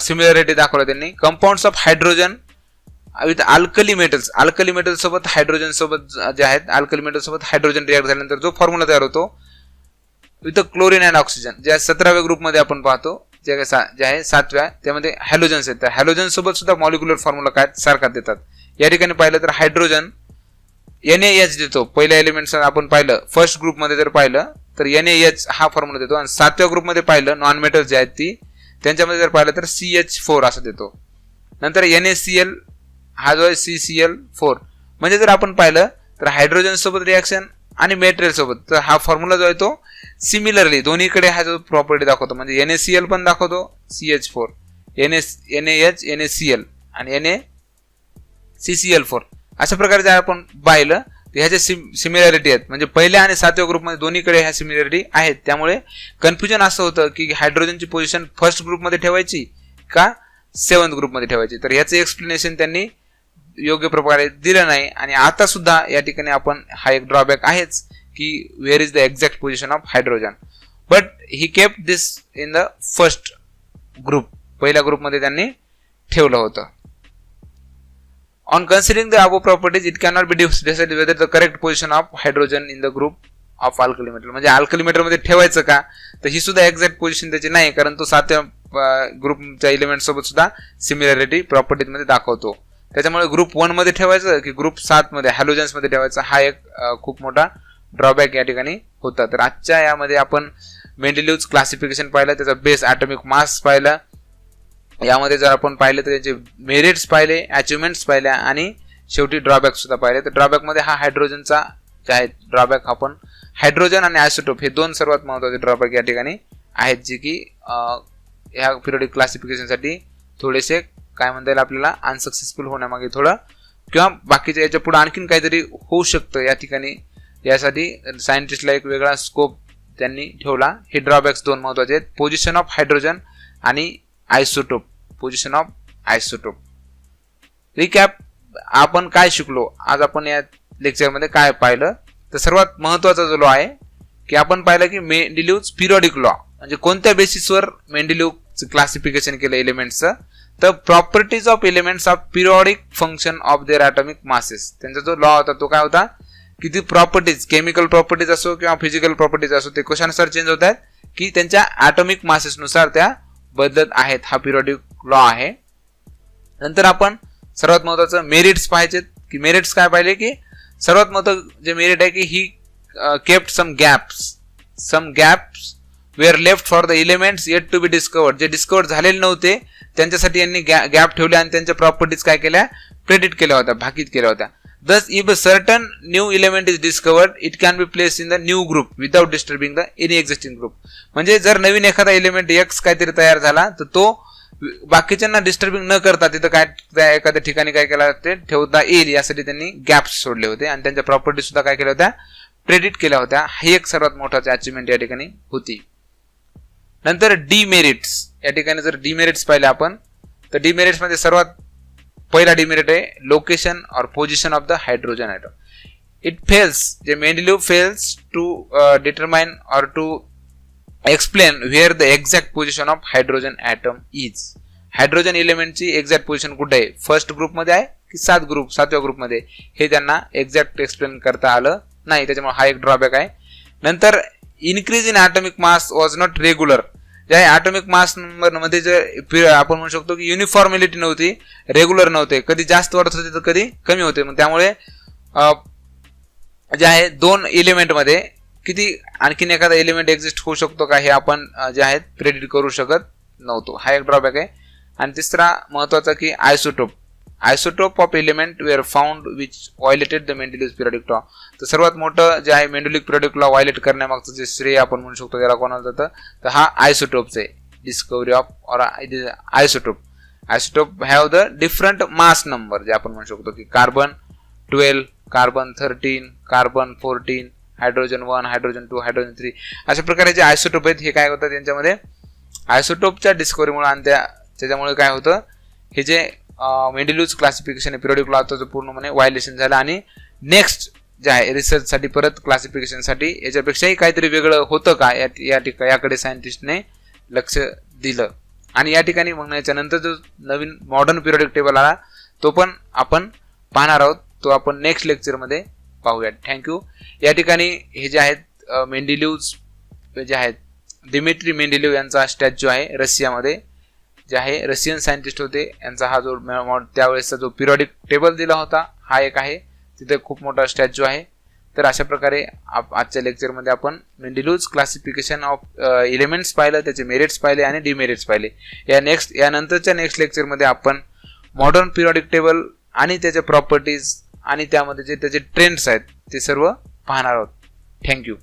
S1: similarity दाखवलं त्यांनी. Compounds of hydrogen with alkali metals सोबत हायड्रोजन सोबत जे आहेत, अल्कली मेटल सोबत हायड्रोजन रिॲक्ट झाल्यानंतर जो फॉर्म्युला तयार होतो विथ क्लोरीन अँड ऑक्सिजन, ज्या 17व्या ग्रुपमध्ये आपण पाहतो, जे आहे 7व्या, त्यामध्ये हॅलोजन्स आहेत. हॅलोजन सोबत सुद्धा मॉलिक्युलर फॉर्म्युला काय सारखा देतात. या ठिकाणी पाहिलं तर हायड्रोजन NaH देतो. पहिल्या एलिमेंट आपण पाहिलं फर्स्ट ग्रुपमध्ये जर पाहिलं तर NaH हा फॉर्म्युला देतो. आणि 7व्या ग्रुपमध्ये पाहिलं नॉन मेटल्स जे आहेत ती, त्यांच्यामध्ये जर पाहिलं तर CH4 असं देतो. नंतर NaCl हा जो आहे CCl4. म्हणजे जर आपण पाहिलं तर हायड्रोजन सोबत रिॲक्शन आणि मेटेरियल सोबत, तर हा फॉर्म्युला जो आहे तो सिमिलरली दोन्हीकडे हा जो प्रॉपर्टी दाखवतो. म्हणजे NaCl पण दाखवतो, CH4, NaH NaCl आणि NaCCl4. अशा प्रकारे जर आपण पाहिलं तर ह्याच्या सिमिलॅरिटी आहेत, म्हणजे पहिल्या आणि 7व्या ग्रुपमध्ये दोन्हीकडे ह्या सिमिलॅरिटी आहेत. त्यामुळे कन्फ्युजन असं होतं की हायड्रोजनची पोझिशन फर्स्ट ग्रुपमध्ये ठेवायची का 7th ग्रुपमध्ये ठेवायची. तर याचं एक्सप्लेनेशन त्यांनी योग्य प्रकारे दिलं नाही. आणि आता सुद्धा या ठिकाणी आपण हा एक ड्रॉबॅक आहेच की where is the exact position of hydrogen, but he kept this in the first group, पहिल्या ग्रुपमध्ये त्यांनी ठेवलं होतं. On considering the above properties, it cannot be decided whether the correct position of hydrogen in the group of alkali metal, म्हणजे alkali metal मध्ये ठेवायचं का, तर ही सुद्धा एक्झॅक्ट पोझिशन त्याची नाही, कारण तो 7व्या ग्रुपच्या एलिमेंट सोबत सुद्धा सिमिलॅरिटी प्रॉपर्टीज मध्ये दाखवतो. त्याच्यामुळे ग्रुप 1 मध्ये ठेवायचं की ग्रुप 7 मध्ये हॅलोजन्स मध्ये ठेवायचं, हा एक खूप मोठा ड्रॉबॅक या ठिकाणी होता. तर आजच्या यामध्ये आपण मेंडेलिव्ह क्लासिफिकेशन पाहिलं, त्याचा बेस ॲटॉमिक मास पाहिला, यामध्ये जर आपण पाहिलं तर त्याचे मेरिट्स पाहिले, अचिव्हमेंट्स पाहिल्या आणि शेवटी ड्रॉबॅक सुद्धा पाहिले. तर ड्रॉबॅक मध्ये हा हायड्रोजनचा जे आहे ड्रॉबॅक, आपण हायड्रोजन आणि आयसोटोप हे दोन सर्वात महत्त्वाचे ड्रॉबॅक या ठिकाणी आहेत, जे की ह्या पिरियडिक क्लासिफिकेशनसाठी थोडेसे काय म्हणता येईल आपल्याला अनसक्सेसफुल होण्यामागे थोडं किंवा बाकीच्या याच्या पुढे आणखीन काहीतरी होऊ शकतं या ठिकाणी. यासाठी सायंटिस्टला एक वेगळा स्कोप त्यांनी ठेवला. हे ड्रॉबॅक्स दोन महत्त्वाचे आहेत, पोझिशन ऑफ हायड्रोजन आणि isotope, position of isotope. Recap, आपण काय शिकलो आज, आपण या लेक्चरमध्ये काय पाहिलं, तर सर्वात महत्त्वाचा जो लॉ आहे की आपण पाहिलं की मेंडेलिव्ह पिरियडिक लॉ, म्हणजे कोणत्या बेसिसवर मेंडेलिव्ह क्लासिफिकेशन केलं एलिमेंट्सचं, तर properties of elements of periodic function of their atomic masses. त्यांचा जो लॉ होता तो काय होता की ती प्रॉपर्टीज, केमिकल प्रॉपर्टीज असो किंवा फिजिकल प्रॉपर्टीज असो, ते कशानुसार चेंज होत आहेत की त्यांच्या ॲटॉमिक मासेसनुसार त्या बदलत आहेत. हा पिरियडिक लॉ आहे. नंतर आपण सर्वात महत्वाचं मेरिट्स पाहायचे की मेरिट्स काय पाहिले की सर्वात महत्वाचं जे मेरिट आहे की he kept some gaps were left for the elements yet to be discovered, जे डिस्कवर्ड झालेले नव्हते त्यांच्यासाठी यांनी गॅप ठेवले आणि त्यांच्या प्रॉपर्टीज काय केल्या, प्रेडिक्ट केल्या होत्या, भाकीत केल्या होत्या. Thus, if a certain new element is discovered, it can be placed in the new group without disturbing the any existing group. म्हणजे जर नवीन एखादा एलिमेंट X काहीतरी तयार झाला तर तो बाकीच्यांना डिस्टर्बिंग न करता तिथं काय एखाद्या ठिकाणी काय केला ते ठेवता येईल यासाठी त्यांनी गॅप्स सोडले होते आणि त्यांच्या प्रॉपर्टी सुद्धा काय केल्या होत्या, प्रेडिक्ट केल्या होत्या. ही एक सर्वात मोठाची अचिव्हमेंट या ठिकाणी होती. नंतर डीमेरिट्स, या ठिकाणी जर डीमेरिट्स पाहिले आपण तर डीमेरिट्स मध्ये सर्वात पहिला डिमेरिट आहे लोकेशन और position of the hydrogen atom. It fails, जे मेंडेलिव्ह फेल्स टू डिटरमाइन और to explain where the exact position of hydrogen atom is. Hydrogen एलिमेंटची एक्झॅक्ट पोझिशन कुठे आहे, फर्स्ट ग्रुपमध्ये आहे की 7व्या ग्रुपमध्ये, हे त्यांना एक्झॅक्ट एक्सप्लेन करता आलं नाही. त्याच्यामुळे हा एक ड्रॉबॅक आहे. नंतर increase in atomic mass was not regular, ज्या ॲटॉमिक मास मध्ये जे आपण म्हणू शकतो की युनिफॉर्मिलिटी नव्हती, रेग्युलर नव्हते, कधी जास्त वाढत होते तर कधी कमी होते. मग त्यामुळे जे आहे दोन एलिमेंट मध्ये किती आणखीन एखादा एलिमेंट एक्झिस्ट होऊ शकतो का हे आपण जे आहेत प्रेडिक्ट करू शकत नव्हतो. हा एक ड्रॉबॅक आहे. आणि तिसरा महत्वाचा की isotope of element were found which violated the Mendeleev periodic law. तर सर्वात मोठं जे आहे मेंडेलिव्ह पिरियडिक लॉ व्हायलेट करण्यामागचं जे श्रेय आपण म्हणू शकतो त्याला कोणाला जातं, तर हा आयसोटोपचं आहे. डिस्कवरी ऑफ और isotope have the different mass number, जे आपण म्हणू शकतो की carbon 12, carbon 13, carbon 14, hydrogen 1, hydrogen 2, hydrogen 3, अशा प्रकारे जे आयसोटोप आहेत हे काय होतं त्यांच्यामध्ये आयसोटोपच्या डिस्कवरीमुळे आणि त्याच्यामुळे काय होतं, हे जे मेंडेलिव्ह क्लासिफिकेशन आहे पिरियडिक लॉचं पूर्णपणे व्हायलेशन झालं. आणि नेक्स्ट जे आहे रिसर्चसाठी परत क्लासिफिकेशनसाठी याच्यापेक्षाही काहीतरी वेगळं होतं का याकडे सायंटिस्टने लक्ष दिलं. आणि या ठिकाणी मग याच्यानंतर जो नवीन मॉडर्न पिरियडिक टेबल आला तो पण आपण पाहणार आहोत, तो आपण नेक्स्ट लेक्चरमध्ये पाहूयात. थँक्यू. या ठिकाणी हे जे आहेत मेंडेलिव्ह जे आहेत दिमित्री मेंडेलिव्ह यांचा स्टॅच्यू आहे रशियामध्ये, जे आहे रशियन सायंटिस्ट होते, यांचा हा जो त्यावेळेसचा जो पिरियडिक टेबल दिला होता हा एक आहे, तिथे खूप मोठा स्टॅच्यू आहे. तर अशा प्रकारे आजच्या लेक्चरमध्ये आपण मेंडेलिव्ह क्लासिफिकेशन ऑफ एलिमेंट्स पाहिलं, त्याचे मेरिट्स पाहिले आणि डिमेरिट्स पाहिले. यानंतरच्या नेक्स्ट लेक्चरमध्ये आपण मॉडर्न पिरियडिक टेबल आणि त्याच्या प्रॉपर्टीज आणि त्यामध्ये जे त्याचे ट्रेंड्स आहेत ते सर्व पाहणार आहोत. थँक्यू.